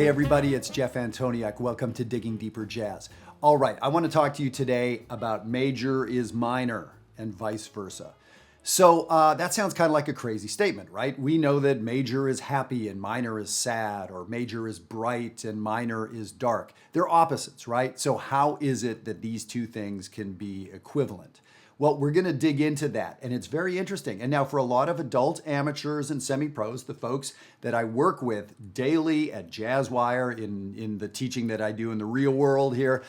Hey everybody, it's Jeff Antoniuk. Welcome to Digging Deeper Jazz. All right, I want to talk to you today about major is minor and vice versa. So that sounds kind of like a crazy statement, right? We know that major is happy and minor is sad, or major is bright and minor is dark. They're opposites, right? So how is it that these two things can be equivalent? Well, we're going to dig into that, and it's very interesting. And now for a lot of adult amateurs and semi-pros, the folks that I work with daily at Jazzwire in the teaching that I do in the real world here,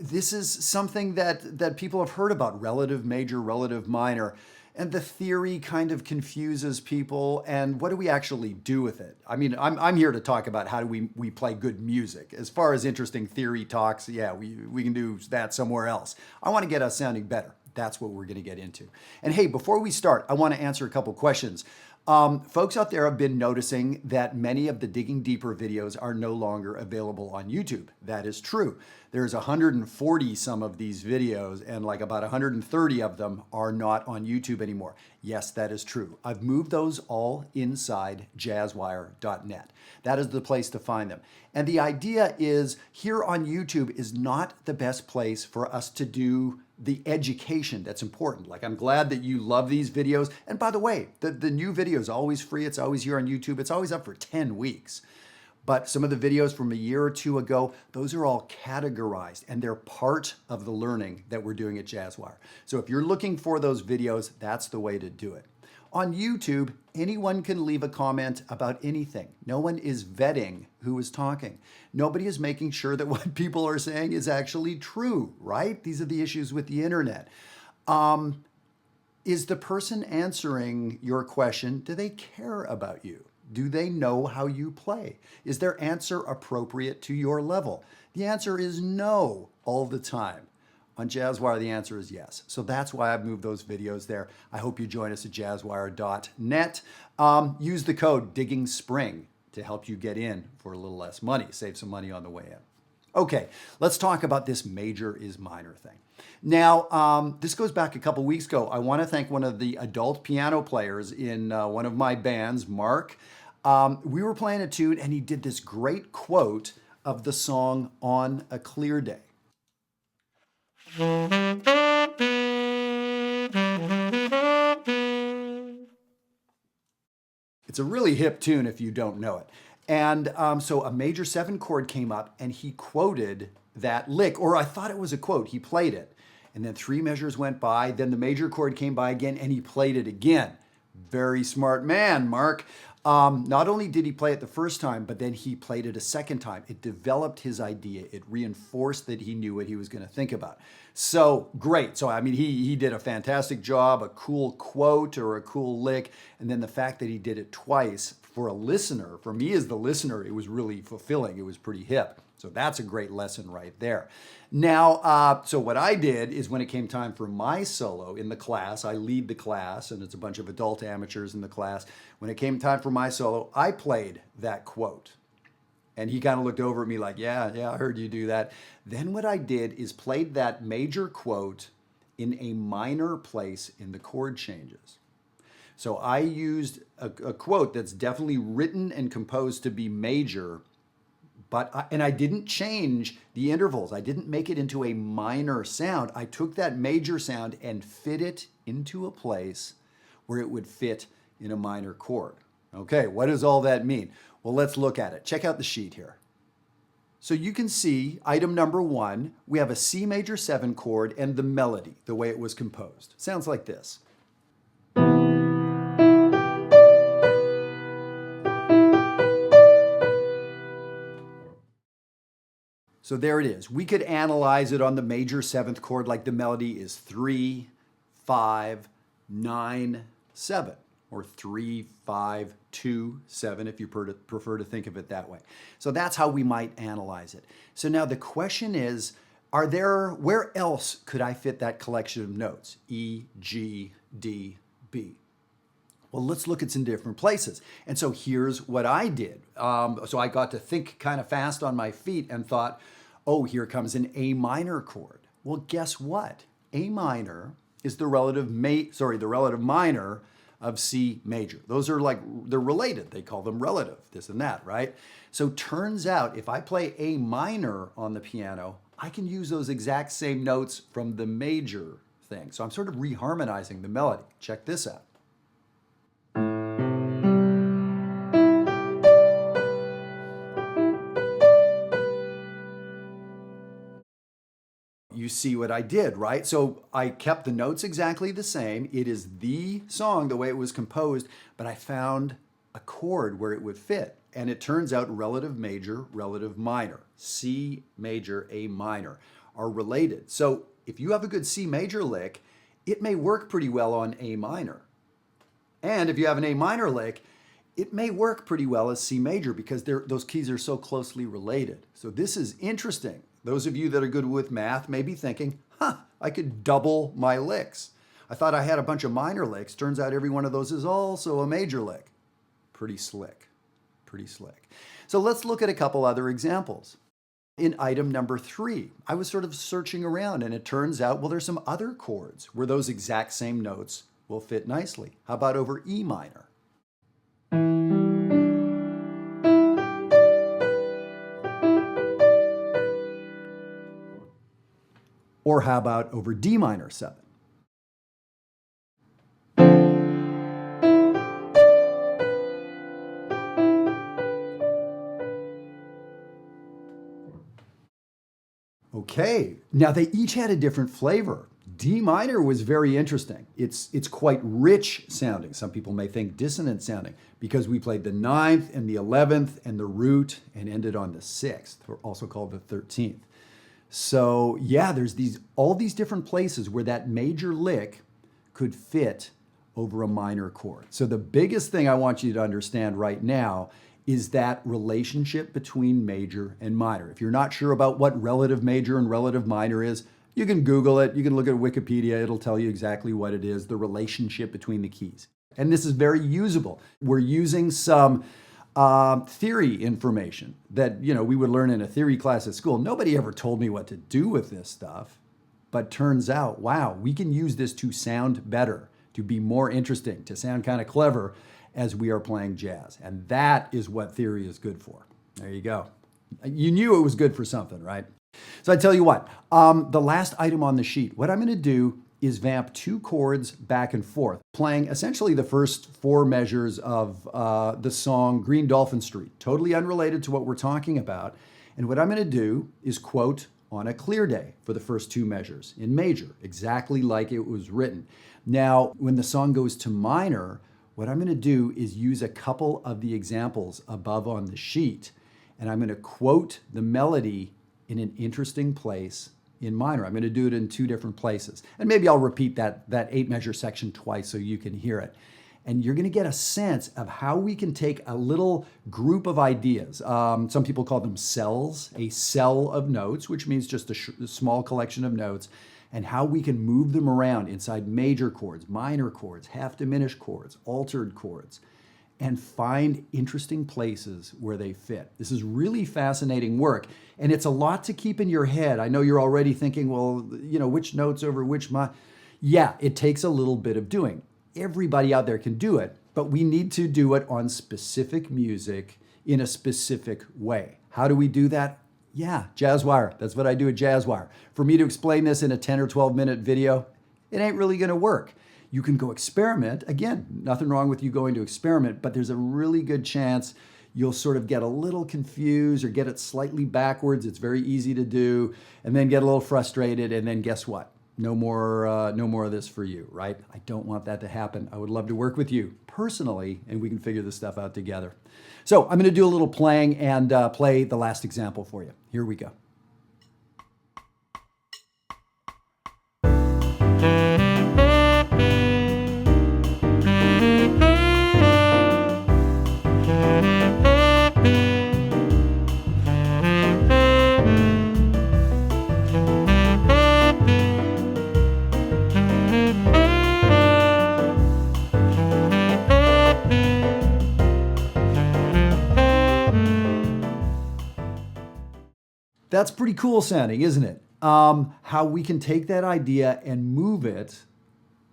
this is something that people have heard about, relative major, relative minor. And the theory kind of confuses people. And what do we actually do with it? I mean, I'm here to talk about how do we play good music. As far as interesting theory talks, yeah, we can do that somewhere else. I want to get us sounding better. That's what we're going to get into. And hey, before we start, I want to answer a couple questions. Folks out there have been noticing that many of the Digging Deeper videos are no longer available on YouTube. That is true. There's 140 some of these videos, and like about 130 of them are not on YouTube anymore. Yes, that is true. I've moved those all inside jazzwire.net. That is the place to find them. And the idea is here on YouTube is not the best place for us to do the education that's important. Like, I'm glad that you love these videos. And by the way, the new video is always free. It's always here on YouTube. It's always up for 10 weeks. But some of the videos from a year or two ago, those are all categorized and they're part of the learning that we're doing at Jazzwire. So if you're looking for those videos, that's the way to do it. On YouTube, anyone can leave a comment about anything. No one is vetting who is talking. Nobody is making sure that what people are saying is actually true, right? These are the issues with the internet. Is the person answering your question, do they care about you? Do they know how you play? Is their answer appropriate to your level? The answer is no all the time. On Jazzwire, the answer is yes. So that's why I've moved those videos there. I hope you join us at jazzwire.net. Use the code DiggingSpring to help you get in for a little less money. Save some money on the way in. Okay, let's talk about this major is minor thing. Now, this goes back a couple weeks ago. I want to thank one of the adult piano players in one of my bands, Mark. We were playing a tune and he did this great quote of the song On a Clear Day. It's a really hip tune if you don't know it. And so a major 7 chord came up and he quoted that lick, or I thought it was a quote. He played it. And then 3 measures went by. Then the major chord came by again and he played it again. Very smart man, Mark. Not only did he play it the first time, but then he played it a second time. It developed his idea. It reinforced that he knew what he was going to think about. So great. So, I mean, he did a fantastic job, a cool quote or a cool lick. And then the fact that he did it twice for a listener, for me as the listener, it was really fulfilling. It was pretty hip. So that's a great lesson right there. Now, so what I did is when it came time for my solo in the class, I lead the class and it's a bunch of adult amateurs in the class. When it came time for my solo, I played that quote. And he kind of looked over at me like, yeah, I heard you do that. Then what I did is played that major quote in a minor place in the chord changes. So I used a quote that's definitely written and composed to be major, and I didn't change the intervals. I didn't make it into a minor sound. I took that major sound and fit it into a place where it would fit in a minor chord. Okay, what does all that mean? Well, let's look at it. Check out the sheet here. So you can see item number 1, we have a C major 7 chord and the melody, the way it was composed. Sounds like this. So there it is. We could analyze it on the major 7th chord like the melody is 3, 5, 9, 7, or 3, 5, 2, 7 if you prefer to think of it that way. So that's how we might analyze it. So now the question is, where else could I fit that collection of notes? E, G, D, B. Well, let's look at some different places. And so here's what I did. So I got to think kind of fast on my feet and thought, oh, here comes an A minor chord. Well, guess what? A minor is the relative minor of C major. Those are like, they're related. They call them relative, this and that, right? So turns out if I play A minor on the piano, I can use those exact same notes from the major thing. So I'm sort of reharmonizing the melody. Check this out. You see what I did, right? So I kept the notes exactly the same. It is the song the way it was composed, but I found a chord where it would fit. And it turns out relative major, relative minor, C major, A minor are related. So if you have a good C major lick, it may work pretty well on A minor. And if you have an A minor lick, it may work pretty well as C major because those keys are so closely related. So this is interesting. Those of you that are good with math may be thinking, I could double my licks. I thought I had a bunch of minor licks. Turns out every one of those is also a major lick. Pretty slick, pretty slick. So let's look at a couple other examples. In item number 3, I was sort of searching around and it turns out, well, there's some other chords where those exact same notes will fit nicely. How about over E minor? Or how about over D minor 7? Okay, now they each had a different flavor. D minor was very interesting. It's quite rich sounding. Some people may think dissonant sounding because we played the 9th and the 11th and the root and ended on the 6th, or also called the 13th. So yeah, there's all these different places where that major lick could fit over a minor chord. So the biggest thing I want you to understand right now is that relationship between major and minor. If you're not sure about what relative major and relative minor is, you can Google it, you can look at Wikipedia, it'll tell you exactly what it is, the relationship between the keys. And this is very usable. We're using some theory information that we would learn in a theory class at school. Nobody ever told me what to do with this stuff, but turns out, wow, we can use this to sound better, to be more interesting, to sound kind of clever as we are playing jazz. And that is what theory is good for. There you go. You knew it was good for something, right? So I tell you what, the last item on the sheet, what I'm going to do is vamp 2 chords back and forth, playing essentially the first 4 measures of the song Green Dolphin Street, totally unrelated to what we're talking about. And what I'm going to do is quote On a Clear Day for the first 2 measures in major, exactly like it was written. Now, when the song goes to minor, what I'm going to do is use a couple of the examples above on the sheet, and I'm going to quote the melody in an interesting place in minor. I'm going to do it in 2 different places. And maybe I'll repeat that 8-measure section twice so you can hear it. And you're going to get a sense of how we can take a little group of ideas. Some people call them cells, a cell of notes, which means just a small collection of notes, and how we can move them around inside major chords, minor chords, half diminished chords, altered chords, and find interesting places where they fit. This is really fascinating work, and it's a lot to keep in your head. I know you're already thinking, well, which notes over which Yeah, it takes a little bit of doing. Everybody out there can do it, but we need to do it on specific music in a specific way. How do we do that? Yeah, Jazzwire. That's what I do at Jazzwire. For me to explain this in a 10 or 12-minute video, it ain't really going to work. You can go experiment. Again, nothing wrong with you going to experiment, but there's a really good chance you'll sort of get a little confused or get it slightly backwards. It's very easy to do, and then get a little frustrated, and then guess what? No more of this for you, right? I don't want that to happen. I would love to work with you personally, and we can figure this stuff out together. So I'm going to do a little playing and play the last example for you. Here we go. That's pretty cool sounding, isn't it? How we can take that idea and move it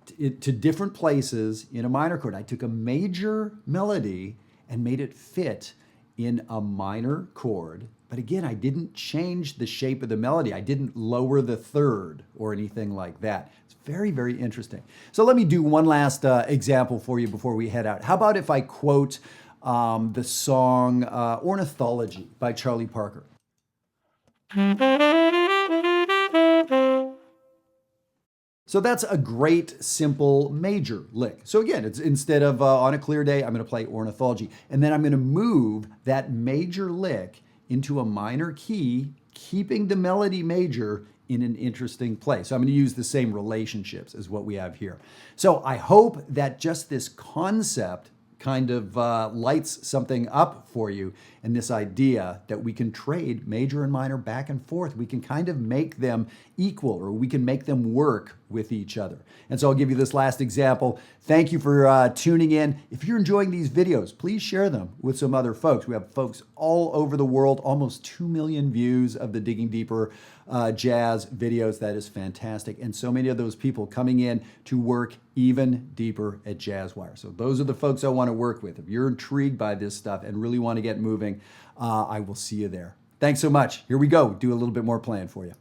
to different places in a minor chord. I took a major melody and made it fit in a minor chord. But again, I didn't change the shape of the melody. I didn't lower the third or anything like that. It's very, very interesting. So let me do one last example for you before we head out. How about if I quote the song Ornithology by Charlie Parker? So that's a great, simple major lick. So again, it's instead of On a Clear Day, I'm going to play Ornithology. And then I'm going to move that major lick into a minor key, keeping the melody major in an interesting place. So I'm going to use the same relationships as what we have here. So I hope that just this concept kind of lights something up for you, and this idea that we can trade major and minor back and forth. We can kind of make them equal, or we can make them work with each other. And so I'll give you this last example. Thank you for tuning in. If you're enjoying these videos, please share them with some other folks. We have folks all over the world, almost 2 million views of the Digging Deeper Jazz videos. That is fantastic. And so many of those people coming in to work even deeper at Jazzwire. So those are the folks I want to work with. If you're intrigued by this stuff and really want to get moving, I will see you there. Thanks so much. Here we go. Do a little bit more playing for you.